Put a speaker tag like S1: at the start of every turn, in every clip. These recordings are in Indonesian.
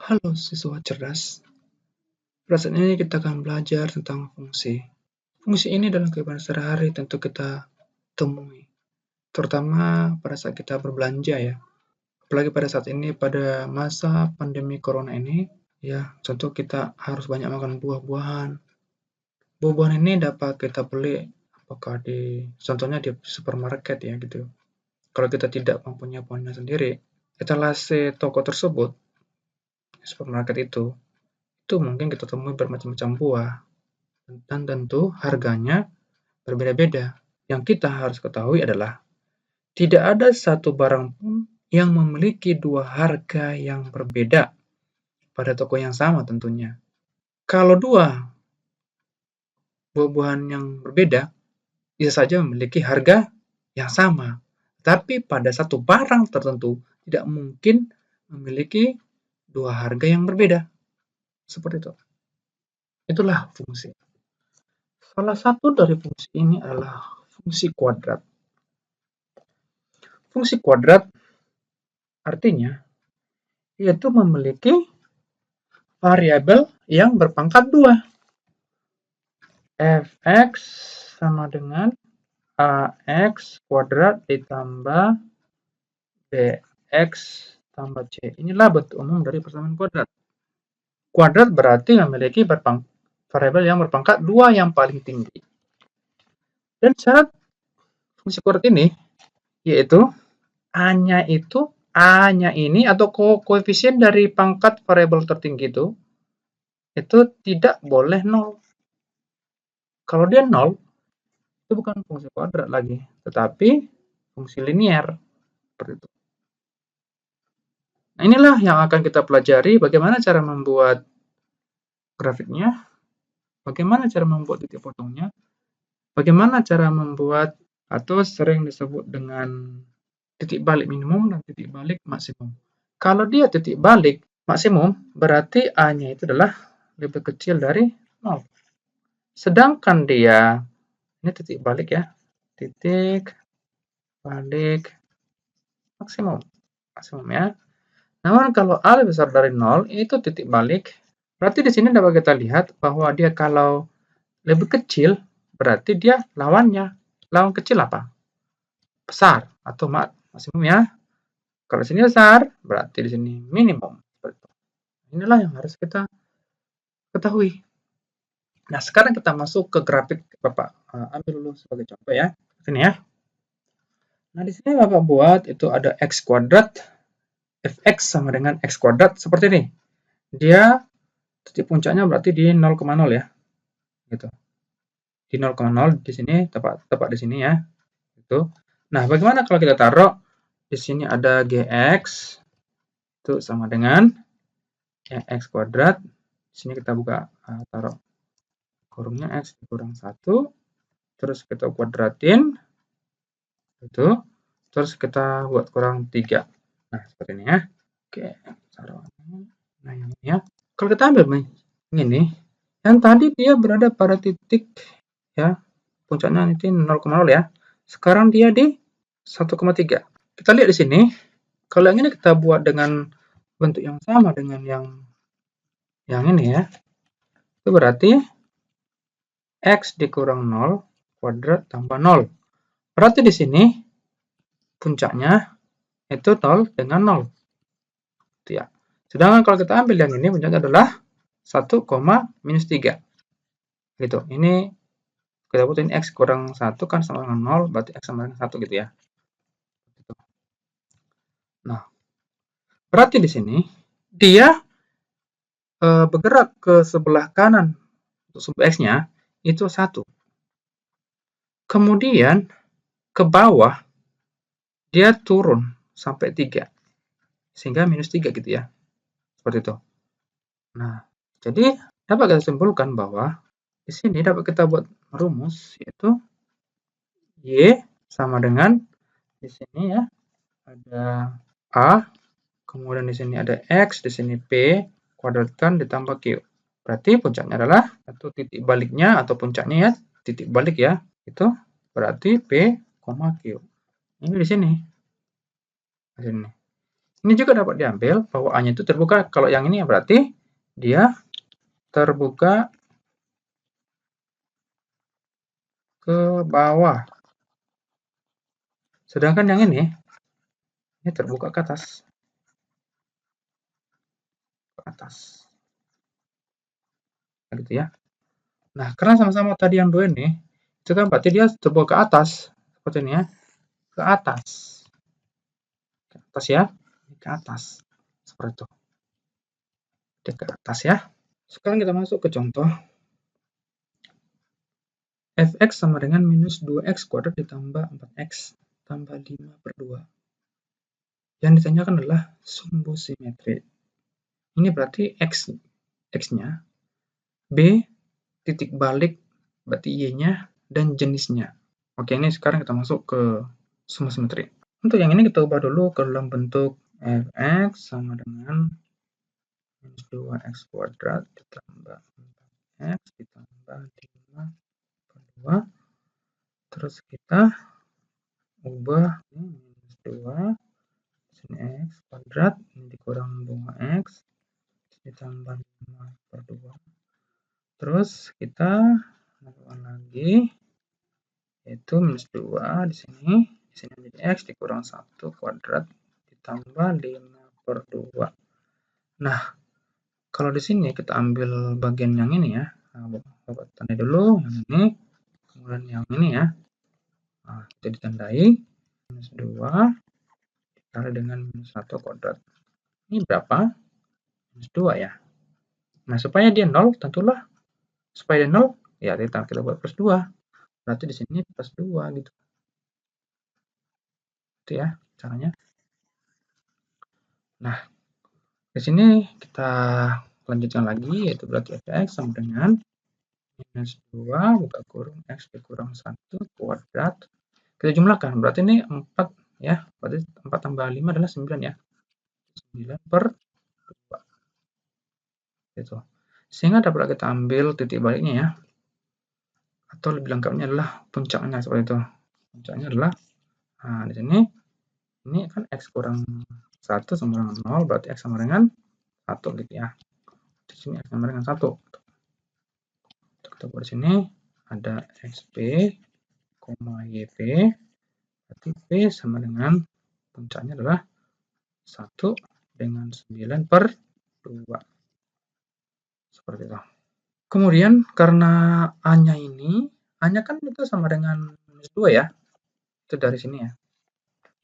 S1: Halo siswa cerdas, pada saat ini kita akan belajar tentang fungsi. Fungsi ini dalam kehidupan sehari-hari tentu kita temui, terutama pada saat kita berbelanja ya. Apalagi pada saat ini pada masa pandemi corona ini, ya tentu kita harus banyak makan buah-buahan. Buah-buahan ini dapat kita beli apakah contohnya di supermarket ya gitu. Kalau kita tidak mempunyai buahnya sendiri, etalase toko tersebut, supermarket itu mungkin kita temui bermacam-macam buah, dan tentu harganya berbeda-beda. Yang kita harus ketahui adalah tidak ada satu barang pun yang memiliki dua harga yang berbeda pada toko yang sama tentunya. Kalau dua buah-buahan yang berbeda bisa saja memiliki harga yang sama, tapi pada satu barang tertentu tidak mungkin memiliki dua harga yang berbeda. Seperti itu. Itulah fungsi. Salah satu dari fungsi ini adalah fungsi kuadrat. Fungsi kuadrat artinya yaitu memiliki variabel yang berpangkat 2. Fx sama dengan ax kuadrat ditambah bx tambah c. Inilah bentuk umum dari persamaan kuadrat. Kuadrat berarti memiliki variabel yang berpangkat 2 yang paling tinggi. Dan syarat fungsi kuadrat ini yaitu A-nya ini atau koefisien dari pangkat variabel tertinggi itu tidak boleh 0. Kalau dia 0, itu bukan fungsi kuadrat lagi, tetapi fungsi linier. Seperti itu. Nah, inilah yang akan kita pelajari bagaimana cara membuat grafiknya, bagaimana cara membuat titik potongnya, bagaimana cara membuat atau sering disebut dengan titik balik minimum dan titik balik maksimum. Kalau dia titik balik maksimum, berarti A-nya itu adalah lebih kecil dari 0. Sedangkan dia, ini titik balik ya, titik balik maksimum ya. Namun kalau A lebih besar dari 0, itu titik balik. Berarti di sini dapat kita lihat bahwa dia kalau lebih kecil, berarti dia lawannya. Lawan kecil apa? Besar atau maksimum ya. Kalau di sini besar, berarti di sini minimum. Inilah yang harus kita ketahui. Nah, sekarang kita masuk ke grafik. Bapak ambil dulu sebagai contoh ya. Sini ya. Nah, di sini Bapak buat itu ada x kuadrat, fx sama dengan x kuadrat seperti ini. Dia titik puncaknya berarti di 0,0 ya. Gitu. Di 0,0 di sini tepat di sini ya. Gitu. Nah, bagaimana kalau kita taruh di sini ada gx itu sama dengan x kuadrat. Di sini kita buka taruh kurungnya x dikurang 1. Terus kita kuadratin itu, terus kita buat kurang 3. Nah, seperti ini ya. Oke, taruh. Nah, yang ini ya. Kalau kita ambil ini, yang tadi dia berada pada titik ya, puncaknya nanti 0,0 ya. Sekarang dia di 1,3. Kita lihat di sini, kalau yang ini kita buat dengan bentuk yang sama dengan yang ini ya. Itu berarti x dikurang 0 kuadrat tambah 0. Berarti di sini puncaknya itu 0 dengan 0. Itu ya. Sedangkan kalau kita ambil yang ini puncaknya adalah 1, minus 3. Gitu. Ini kita butuhin x kurang 1 kan sama dengan 0, berarti x sama dengan 1 gitu ya. Nah, berarti di sini dia bergerak ke sebelah kanan untuk sumbu x-nya itu 1. Kemudian ke bawah dia turun sampai 3. Sehingga minus 3 gitu ya. Seperti itu. Nah, jadi dapat kita simpulkan bahwa di sini dapat kita buat rumus yaitu y sama dengan di sini ya ada a, kemudian di sini ada x, di sini p kuadratkan ditambah q. Berarti puncaknya adalah atau titik baliknya atau puncaknya ya titik balik ya itu berarti p, q. Ini di sini. Di sini. Ini juga dapat diambil bahwa A-nya itu terbuka. Kalau yang ini berarti dia terbuka ke bawah. Sedangkan yang ini terbuka ke atas. Ke atas. Gitu ya. Nah, karena sama-sama tadi yang dua ini, itu kan berarti dia terbuka ke atas. Seperti ini ya. Ke atas. Ke atas ya. Ke atas. Seperti itu. Dia ke atas ya. Sekarang kita masuk ke contoh. Fx sama dengan minus 2x kuadrat ditambah 4x tambah 5 per 2. Yang ditanyakan adalah sumbu simetri. Ini berarti x-nya, b titik balik, berarti y-nya, dan jenisnya. Oke, ini sekarang kita masuk ke sumbu simetri. Untuk yang ini kita ubah dulu ke dalam bentuk fx sama dengan minus 2x kuadrat ditambah 4x ditambah 5 per 2. Terus kita ubah minus 2 sini x kuadrat ini dikurang 2x ditambah 5 per 2. Terus kita lakukan lagi yaitu minus 2 di sini menjadi x dikurang 1 kuadrat ditambah 5 per 2. Nah, kalau di sini kita ambil bagian yang ini ya. Nah, buat tanda dulu yang ini, kemudian yang ini ya. Nah, itu ditandai minus 2 dikali dengan minus 1 kuadrat. Ini berapa? Minus 2 ya. Nah, supaya dia 0, tentulah supaya dia 0, ya kita buat plus 2. Berarti di sini plus 2 gitu. Itu ya caranya. Nah, di sini kita lanjutkan lagi, yaitu berarti fx sama dengan minus 2 buka kurung x dikurang 1 kuadrat. Kita jumlahkan, berarti ini 4 ya, berarti 4 tambah 5 adalah 9 ya. 9 per 2. Gitu. Sehingga dapat kita ambil titik baliknya ya. Atau lebih lengkapnya adalah puncaknya seperti itu. Puncaknya adalah, nah di sini, ini kan x kurang 1 sama dengan 0, berarti x sama dengan 1 gitu ya. Di sini x sama dengan 1. Kita buat di sini ada xp, yp, berarti p sama dengan puncaknya adalah 1 dengan 9 per 2. Seperti itu. Kemudian karena A-nya ini, A-nya kan itu sama dengan minus 2 ya. Itu dari sini ya.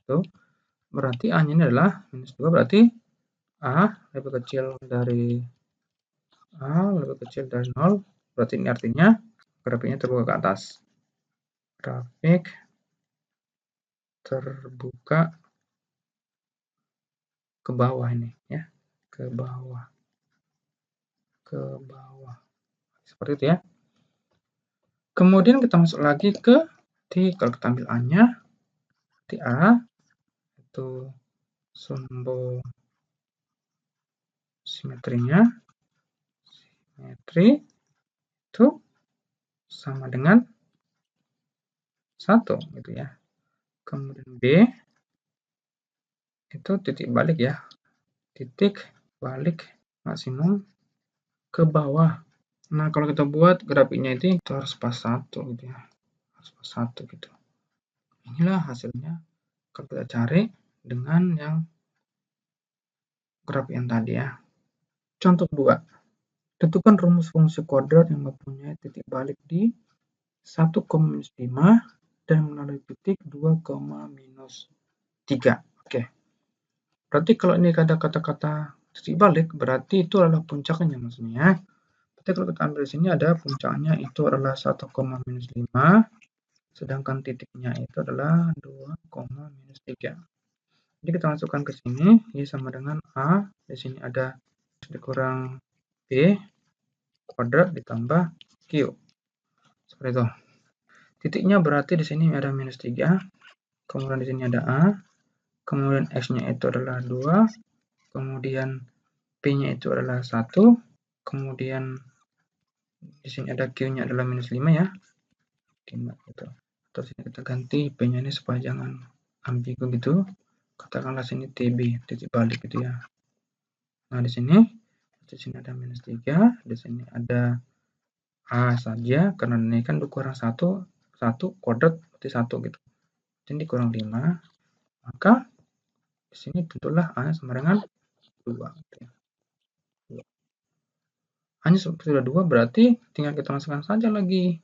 S1: Itu berarti A-nya ini adalah minus 2, berarti A lebih kecil dari 0, berarti ini artinya grafiknya terbuka ke atas. Grafik terbuka ke bawah ini ya, ke bawah. Seperti itu ya. Kemudian kita masuk lagi ke kalau kita ambil A-nya, di A itu sumbu simetri itu sama dengan 1 gitu ya. Kemudian B itu titik balik ya. Titik balik maksimum ke bawah. Nah, kalau kita buat grafiknya itu harus pas 1 gitu ya. Harus pas 1 gitu. Inilah hasilnya kalau kita cari dengan yang grafik yang tadi ya. Contoh 2. Tentukan rumus fungsi kuadrat yang mempunyai titik balik di 1,-5 dan melalui titik 2,-3. Oke. Berarti kalau ini ada kata-kata titik balik, berarti itu adalah puncaknya maksudnya. Berarti kalau kita ambil di sini ada puncaknya itu adalah 1,-5, sedangkan titiknya itu adalah 2,-3. Jadi kita masukkan ke sini, Y sama dengan A, di sini ada dikurang B kuadrat ditambah Q. Seperti itu. Titiknya berarti di sini ada minus 3, kemudian di sini ada A, kemudian X-nya itu adalah 2, kemudian P-nya itu adalah 1, kemudian di sini ada Q-nya adalah minus 5 ya. 5 gitu. Terus kita ganti P-nya ini supaya jangan ambigu gitu. Katakanlah sini TB, titik balik gitu ya. Nah, di sini ada minus 3, di sini ada A saja, karena ini kan 2 kurang 1, 1 kuadrat berarti 1 gitu. Jadi kurang 5, maka di sini tentulah A sama dengan 2. Gitu ya. A-nya sudah 2, berarti tinggal kita masukkan saja lagi.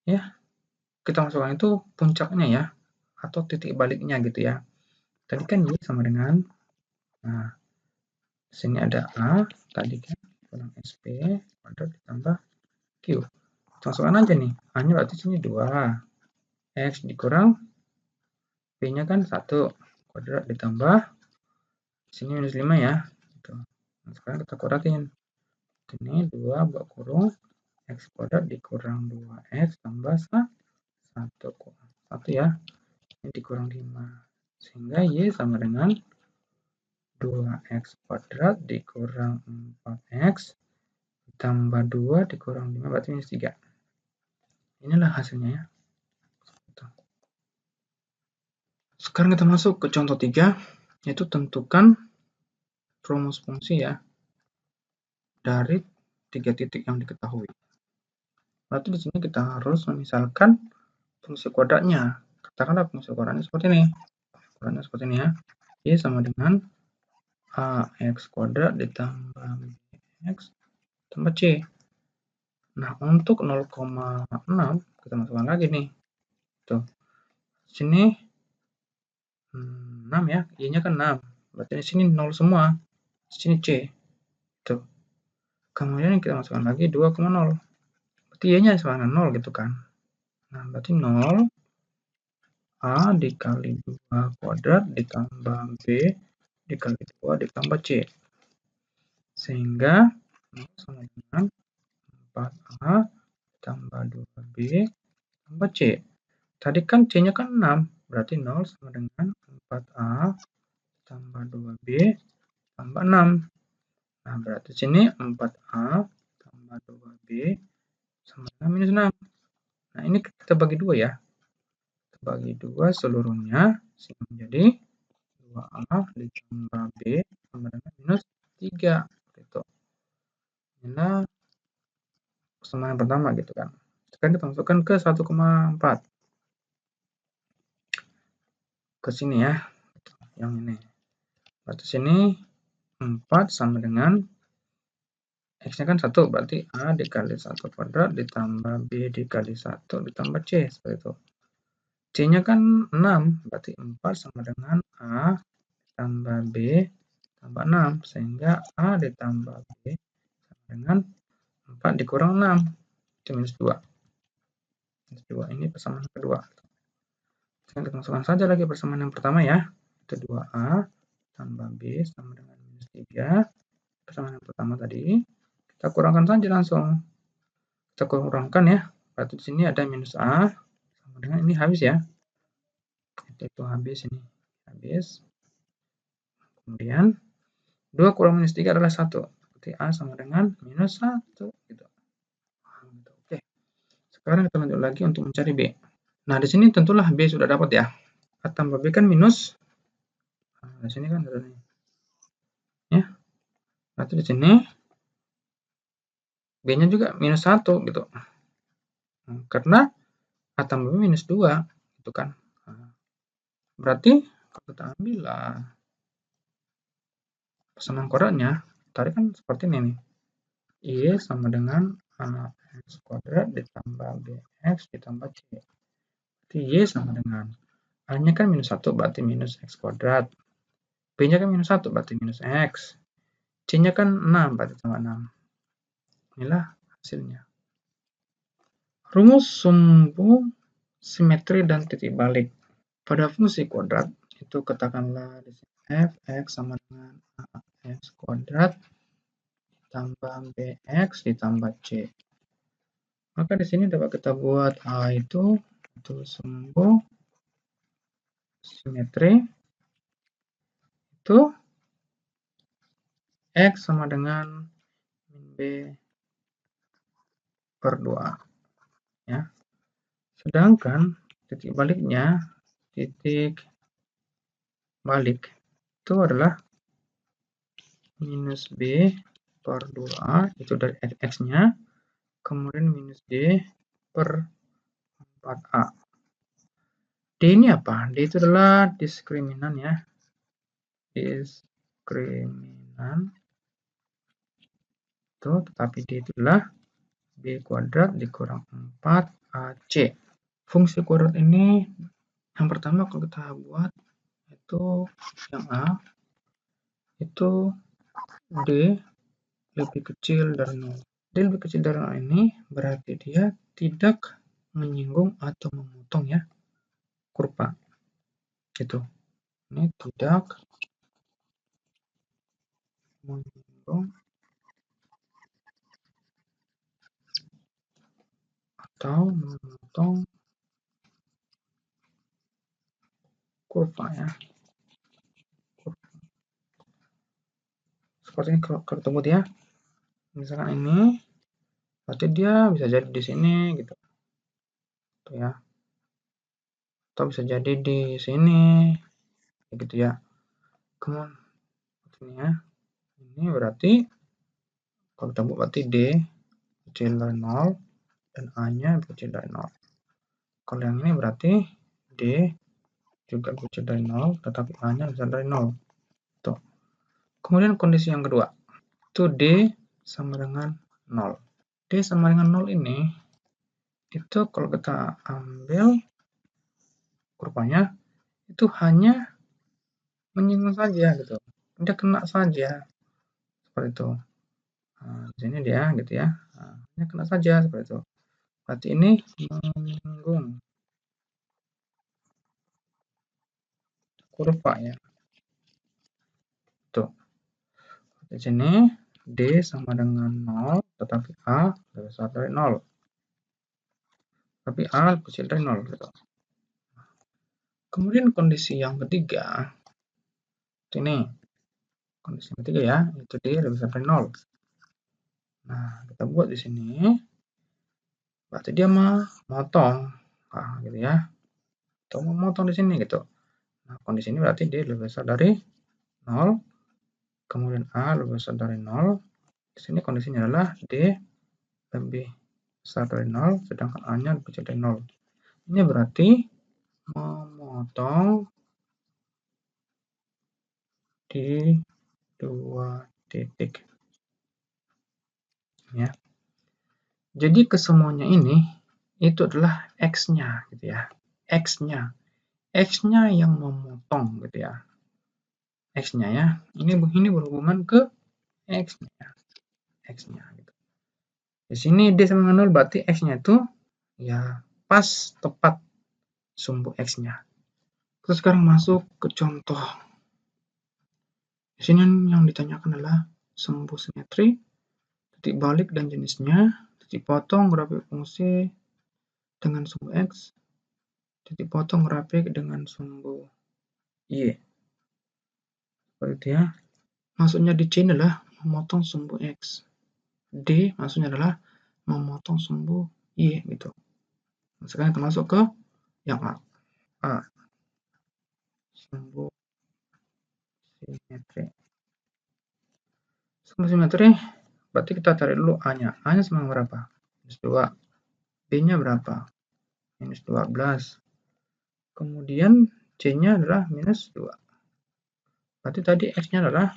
S1: Ya, kita masukkan itu puncaknya ya, atau titik baliknya gitu ya. Tadi kan Y sama dengan, nah, di sini ada A, tadi kan kurang SP, kuadrat ditambah Q. Kita masukkan aja nih, A-nya berarti sini 2, X dikurang, B-nya kan 1, kuadrat ditambah, sini minus 5 ya. Gitu. Nah, sekarang kita kuadratin. Ini 2 buat kurung, X kuadrat dikurang 2X tambah 1 ya. Ini dikurang 5. Sehingga Y sama dengan 2X kuadrat dikurang 4X ditambah 2 dikurang 5 berarti minus 3. Inilah hasilnya ya. Sekarang kita masuk ke contoh 3, yaitu tentukan rumus fungsi ya dari 3 titik yang diketahui. Berarti di sini kita harus memisalkan fungsi kuadratnya. Katakanlah fungsi kuadratnya seperti ini. Kuadratnya seperti ini ya. Y sama dengan AX kuadrat ditambah BX tambah C. Nah, untuk 0,6 kita masukkan lagi nih. Tuh. Sini 6 ya, Y-nya kan 6. Berarti di sini 0 semua. Di sini C. Tuh. Kemudian kita masukkan lagi 2,0. Berarti Y-nya sama dengan 0 gitu kan. Nah, berarti 0 A dikali 2 kuadrat ditambah B dikali 2 ditambah C. Sehingga 0 sama dengan 4A tambah 2B tambah C. Tadi kan C-nya kan 6, berarti 0 sama dengan 4A tambah 2B tambah 6. Nah, berarti sini 4A tambah 2B sama dengan minus 6. Nah, ini kita bagi 2 ya. Kita bagi 2 seluruhnya, sehingga menjadi 2A ditambah B sama dengan minus 3. Gitu. Inilah persamaan yang pertama gitu kan. Sekarang kita masukkan ke 1,4. Ke sini ya. Yang ini. Berarti sini 4 sama dengan X-nya kan 1, berarti A dikali 1 kuadrat ditambah B dikali 1 ditambah C. Seperti itu. C-nya kan 6, berarti 4 sama dengan A tambah B tambah 6. Sehingga A ditambah B sama dengan 4 dikurang 6. Itu minus 2. Minus 2 ini persamaan kedua. Sekarang kita masukkan saja lagi persamaan yang pertama ya. Itu 2A tambah B sama dengan minus 3. Persamaan yang pertama tadi. Kita kurangkan saja langsung. Kita kurangkan ya. Berarti di sini ada minus A sama dengan ini habis ya. Itu habis ini. Habis. Kemudian 2 kurang minus 3 adalah 1. Berarti A sama dengan minus 1. Gitu. Oke. Sekarang kita lanjut lagi untuk mencari B. Nah, di sini tentulah B sudah dapat ya. A tambah B kan minus. Nah, di sini kan ada nih. Ya. Berarti di sini B-nya juga minus 1 gitu. Nah, karena A tambah B minus 2 gitu kan. Nah, berarti kalau kita ambil persamaan kuadratnya, tadi kan seperti ini nih. Y sama dengan AX kuadrat ditambah BX ditambah C. Berarti Y sama dengan A-nya kan minus 1 berarti minus X kuadrat. B-nya kan minus 1 berarti minus X. C-nya kan 6 berarti tambah 6. Inilah hasilnya. Rumus sumbu simetri dan titik balik. Pada fungsi kuadrat, itu katakanlah di sini f(x) sama dengan ax kuadrat ditambah bx ditambah c. Maka di sini dapat kita buat a itu sumbu simetri itu x sama dengan b per 2 ya. Sedangkan titik baliknya titik balik itu adalah minus B per 2A, itu dari X-nya, kemudian minus D per 4A. D ini apa? D itu adalah diskriminan ya. Diskriminan. Itu, tetapi D itu adalah B kuadrat dikurang 4AC. Fungsi kuadrat ini yang pertama kalau kita buat itu yang A itu D lebih kecil dari 0. D lebih kecil dari 0 ini berarti dia tidak menyinggung atau memotong ya kurva. Gitu. Ini tidak menyinggung atau memotong kurva ya. Seperti ini kalau ketemu dia. Misalkan ini berarti dia bisa jadi di sini gitu. Tuh ya. Atau bisa jadi di sini gitu ya. Kemudian ini ya. Ini berarti kalau kita buat berarti D kecil dari 0 dan A-nya kecil dari 0. Kalau yang ini berarti D juga kecil dari 0 tetapi A-nya besar dari 0. Tuh. Kemudian kondisi yang kedua. Itu D sama dengan 0. D sama dengan 0 ini itu kalau kita ambil kurvanya itu hanya menyinggung saja gitu. Dia kena saja seperti itu. Nah, di sini dia gitu ya. Nah, ini kena saja seperti itu. Berarti ini menyinggung kurva ya. Tuh. Di sini D sama dengan 0 tetapi A lebih besar dari 0. Tapi A lebih kecil dari 0 gitu. Kemudian kondisi yang ketiga ini kondisi yang ketiga ya, itu D lebih besar dari 0. Nah, kita buat di sini berarti dia memotong. Nah, gitu ya. Atau memotong di sini gitu. Nah, kondisi ini berarti D lebih besar dari 0. Kemudian A lebih besar dari 0. Di sini kondisinya adalah D lebih besar dari 0, sedangkan A-nya lebih kecil dari 0. Ini berarti memotong di 2 titik. Ya. Jadi kesemuanya ini itu adalah X-nya gitu ya. X-nya. X-nya yang memotong gitu ya. X-nya ya. Ini berhubungan ke X-nya. X-nya gitu. Di sini D sama dengan 0 berarti X-nya itu ya pas tepat sumbu X-nya. Kita sekarang masuk ke contoh. Di sini yang ditanyakan adalah sumbu simetri, titik balik dan jenisnya, titik potong grafik fungsi dengan sumbu X, titik potong grafik dengan sumbu Y. Seperti itu ya. Maksudnya di C adalah memotong sumbu X. D maksudnya adalah memotong sumbu Y gitu. Sekarang kita masuk ke yang A. A. Sumbu simetri. Sumbu simetri berarti kita cari dulu A-nya. A-nya sama berapa? Minus 2. B-nya berapa? Minus 12. Kemudian C-nya adalah minus 2. Berarti tadi X-nya adalah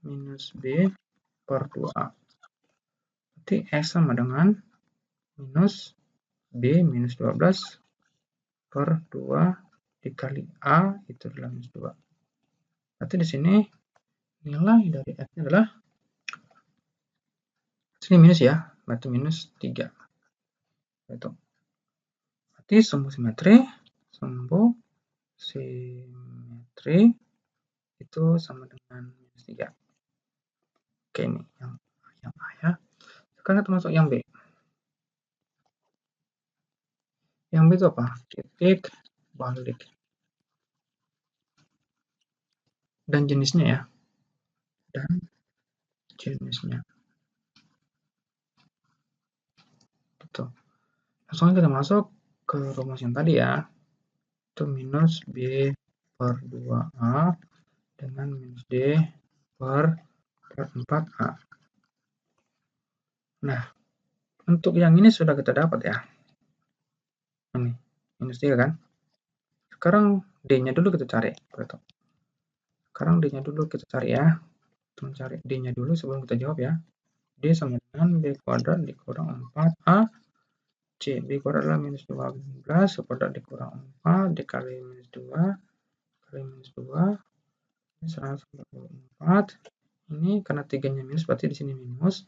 S1: minus B per 2A. Berarti X sama dengan minus B minus 12 per 2 dikali A itu adalah minus 2. Berarti di sini nilai dari X-nya adalah sini minus ya, berarti minus 3. Itu. Berarti sumbu simetri itu sama dengan minus 3. Oke, ini yang A ya. Sekarang kita masuk yang B. Yang B itu apa? Titik balik. Dan jenisnya ya. Dan jenisnya. Betul. Langsung kita masuk ke rumus yang tadi ya. Itu minus B per 2A dengan minus D per 4A. Nah, untuk yang ini sudah kita dapat ya. Ini, minus 3 kan. Sekarang D-nya dulu kita cari. Sekarang D-nya dulu kita cari ya. Kita cari D-nya dulu sebelum kita jawab ya. D sama dengan B kuadrat dikurang 4A. C, B kuadrat adalah minus 12, kuadrat dikurang 4 dikali minus 2, kali minus 2, ini 144. Ini karena 3-nya minus, berarti di sini minus.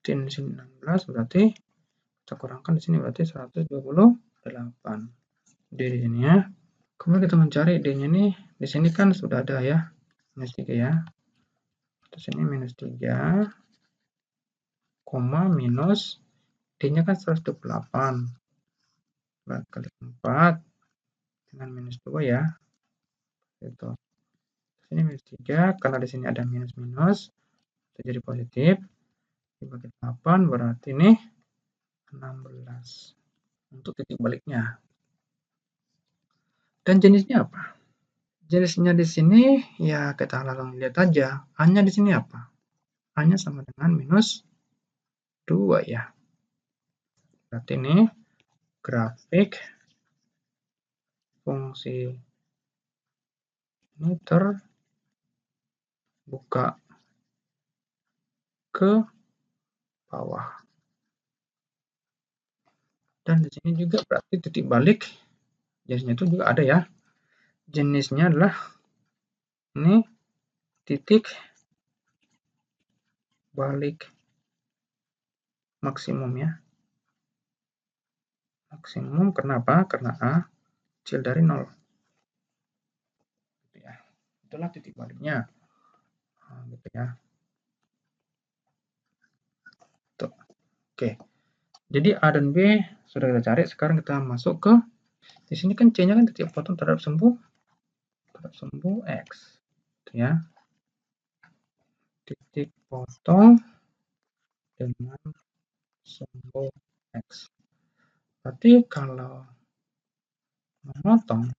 S1: Di sini 16, berarti kita kurangkan di sini, berarti 128. D di sini ya. Kemudian kita mencari D-nya nih, di sini kan sudah ada ya, minus 3 ya. Terus ini minus 3, koma minus, D-nya kan 128. Kali 4 dengan minus 2 ya. Itu. Ini minus 3, karena di sini ada minus-minus, jadi positif. Dibagi 8, berarti ini 16. Untuk titik baliknya. Dan jenisnya apa? Jenisnya di sini, ya kita langsung lihat aja. A-nya di sini apa? A-nya sama dengan minus 2 ya. Berarti ini grafik fungsi ini terbuka ke bawah. Dan di sini juga berarti titik balik jenisnya itu juga ada ya. Jenisnya adalah ini titik balik maksimum ya. Maksimum kenapa? Karena A kecil dari 0. Gitu ya. Itulah titik baliknya. Nah, gitu ya. Tuh. Oke. Jadi A dan B sudah kita cari, sekarang kita masuk ke di sini kan C-nya kan titik potong terhadap sumbu X. Gitu ya. Titik potong dengan sumbu X. Berarti kalau memotong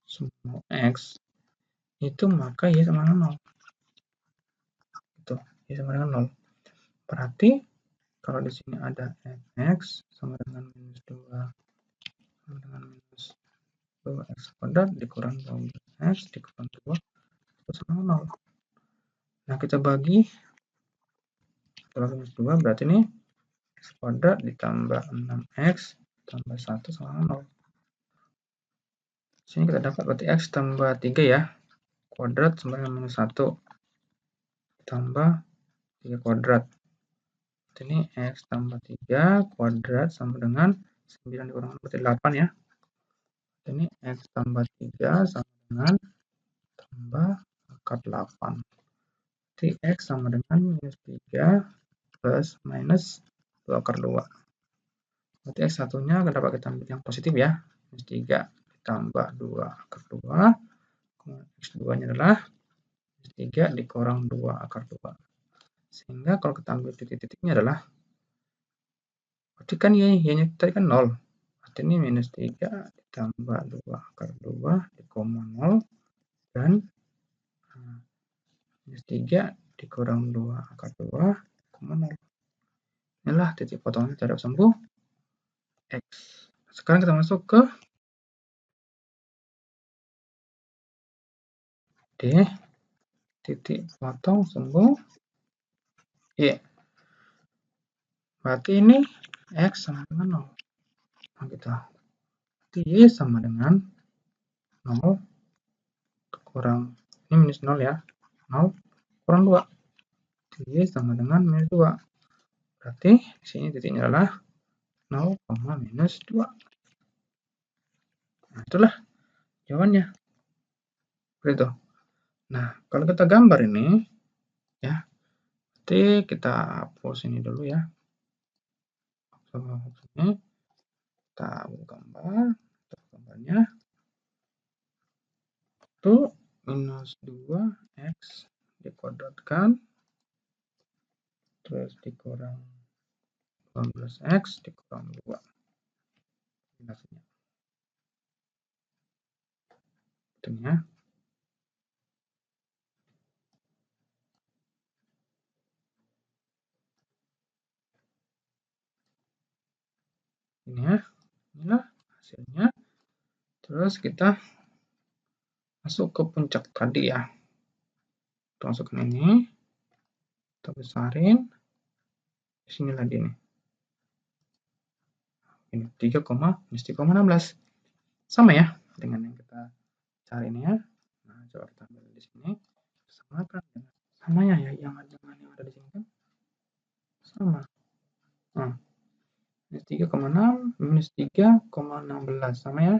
S1: sumbu X itu maka Y sama dengan 0. Itu, Y sama dengan 0. Berarti kalau di sini ada X sama dengan minus 2 sama dengan minus 2X kuadrat dikurang 12X dikurang 2 itu sama 0. Nah, kita bagi minus 2 berarti ini X kuadrat ditambah 6X tambah 1 sama 0. Sini kita dapat berarti X tambah 3 ya. Kuadrat sama dengan minus 1 tambah 3 kuadrat. Ini X tambah 3 kuadrat sama dengan 9 dikurang berarti 8 ya. Ini X tambah 3 sama dengan tambah akar 8. Berarti X sama dengan minus 3 plus minus 2 akar 2. Berarti X satunya dapat kita ambil yang positif ya. Minus 3 ditambah 2 akar 2. Kemudian X2 nya adalah minus 3 dikurang 2 akar 2. Sehingga kalau kita ambil titik-titiknya adalah, berarti kan Y-nya tadi kan 0. Berarti ini minus 3 ditambah 2 akar 2 di koma 0. Dan minus 3 dikurang 2 akar 2 koma 0. Inilah titik potongnya terhadap sumbu X. Sekarang kita masuk ke D, titik potong sumbu Y. Berarti ini X sama dengan 0. Nah, gitu. Berarti Y sama dengan 0 kurang, ini minus 0 ya. 0 kurang 2. Y sama dengan minus 2. Berarti di sini titiknya adalah 0, minus 2. Nah, itulah jawabannya. Begitu. Nah, kalau kita gambar ini, ya, berarti kita hapus ini dulu ya. Ini kita gambar, gambarnya itu minus 2X dikuadratkan terus dikurang 12X dikurang 2. Gitu ya. Ini ya. Inilah hasilnya. Terus kita masuk ke puncak tadi ya. Kita masukkan ini. Kita besarin. Di sini lagi nih. Ini 3,16. Sama ya dengan yang kita cari ini ya. Nah, coba kita ambil di sini. Samakan dengan samanya ya yang ada di sini kan. Sama. Nah, minus 3,6 minus 3,16 sama ya.